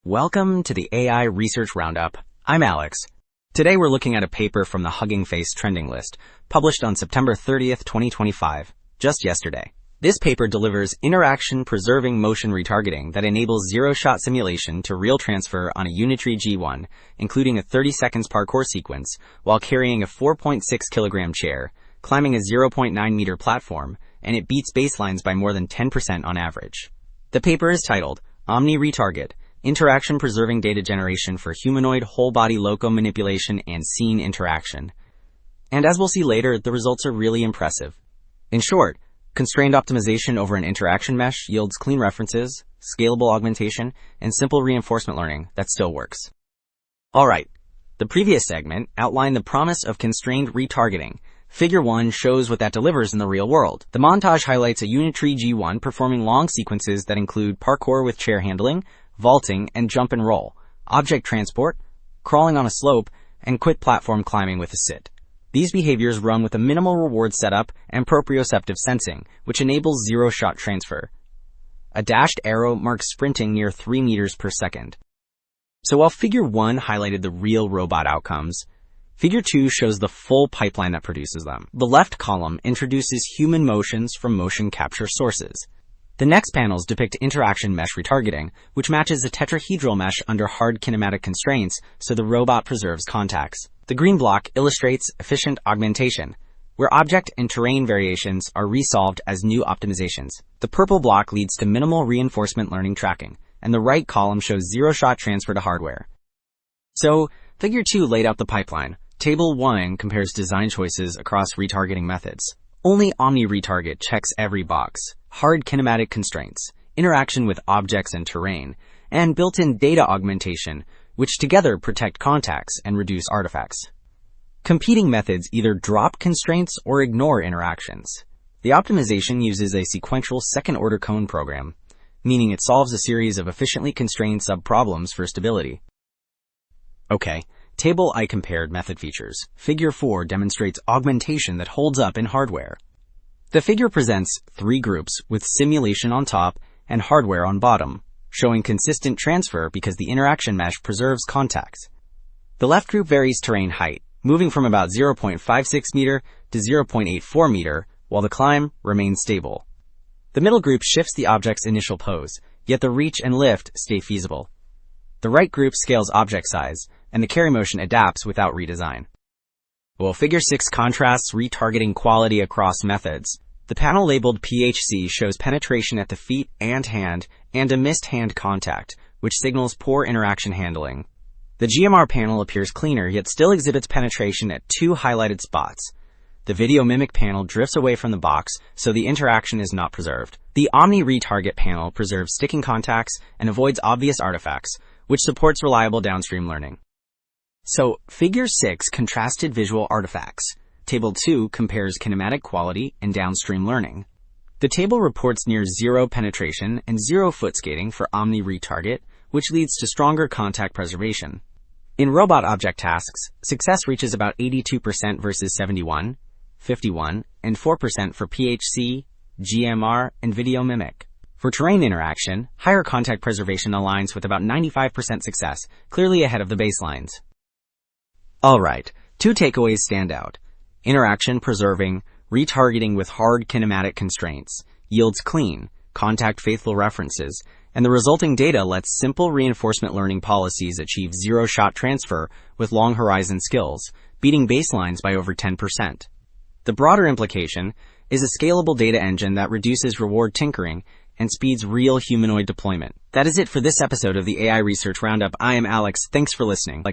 Welcome to the AI Research Roundup. I'm Alex. Today we're looking at a paper from the Hugging Face trending list, published on September 30th, 2025, just yesterday. This paper delivers interaction-preserving motion retargeting that enables zero-shot simulation to real transfer on a Unitree G1, including a 30 seconds parkour sequence, while carrying a 4.6 kilogram chair, climbing a 0.9 meter platform, and it beats baselines by more than 10% on average. The paper is titled OmniRetarget, Interaction-Preserving Data Generation for Humanoid Whole-Body Loco-Manipulation and Scene Interaction. And as we'll see later, the results are really impressive. In short, constrained optimization over an interaction mesh yields clean references, scalable augmentation, and simple reinforcement learning that still works. Alright, the previous segment outlined the promise of constrained retargeting. Figure 1 shows what that delivers in the real world. The montage highlights a Unitree G1 performing long sequences that include parkour with chair handling, vaulting and jump and roll, object transport, crawling on a slope, and quit platform climbing with a sit. These behaviors run with a minimal reward setup and proprioceptive sensing, which enables zero-shot transfer. A dashed arrow marks sprinting near 3 meters per second. So while Figure 1 highlighted the real robot outcomes, Figure 2 shows the full pipeline that produces them. The left column introduces human motions from motion capture sources. The next panels depict interaction mesh retargeting, which matches a tetrahedral mesh under hard kinematic constraints so the robot preserves contacts. The green block illustrates efficient augmentation, where object and terrain variations are resolved as new optimizations. The purple block leads to minimal reinforcement learning tracking, and the right column shows zero-shot transfer to hardware. So, Figure 2 laid out the pipeline. Table 1 compares design choices across retargeting methods. Only OmniRetarget checks every box. Hard kinematic constraints, interaction with objects and terrain, and built-in data augmentation, which together protect contacts and reduce artifacts. Competing methods either drop constraints or ignore interactions. The optimization uses a sequential second-order cone program, meaning it solves a series of efficiently constrained sub-problems for stability. Okay, Table I compared method features. Figure 4 demonstrates augmentation that holds up in hardware. The figure presents 3 groups with simulation on top and hardware on bottom, showing consistent transfer because the interaction mesh preserves contacts. The left group varies terrain height, moving from about 0.56 meter to 0.84 meter, while the climb remains stable. The middle group shifts the object's initial pose, yet the reach and lift stay feasible. The right group scales object size, and the carry motion adapts without redesign. While Figure 6 contrasts retargeting quality across methods, the panel labeled PHC shows penetration at the feet and hand, and a missed hand contact, which signals poor interaction handling. The GMR panel appears cleaner, yet still exhibits penetration at 2 highlighted spots. The video mimic panel drifts away from the box, so the interaction is not preserved. The OmniRetarget panel preserves sticking contacts and avoids obvious artifacts, which supports reliable downstream learning. So, Figure 6 contrasted visual artifacts. Table 2 compares kinematic quality and downstream learning. The table reports near zero penetration and zero foot skating for OmniRetarget, which leads to stronger contact preservation. In robot object tasks, success reaches about 82% versus 71, 51, and 4% for PHC, GMR, and video mimic. For terrain interaction, higher contact preservation aligns with about 95% success, clearly ahead of the baselines. Alright, 2 takeaways stand out. Interaction preserving, retargeting with hard kinematic constraints, yields clean, contact-faithful references, and the resulting data lets simple reinforcement learning policies achieve zero-shot transfer with long horizon skills, beating baselines by over 10%. The broader implication is a scalable data engine that reduces reward tinkering and speeds real humanoid deployment. That is it for this episode of the AI Research Roundup. I am Alex. Thanks for listening.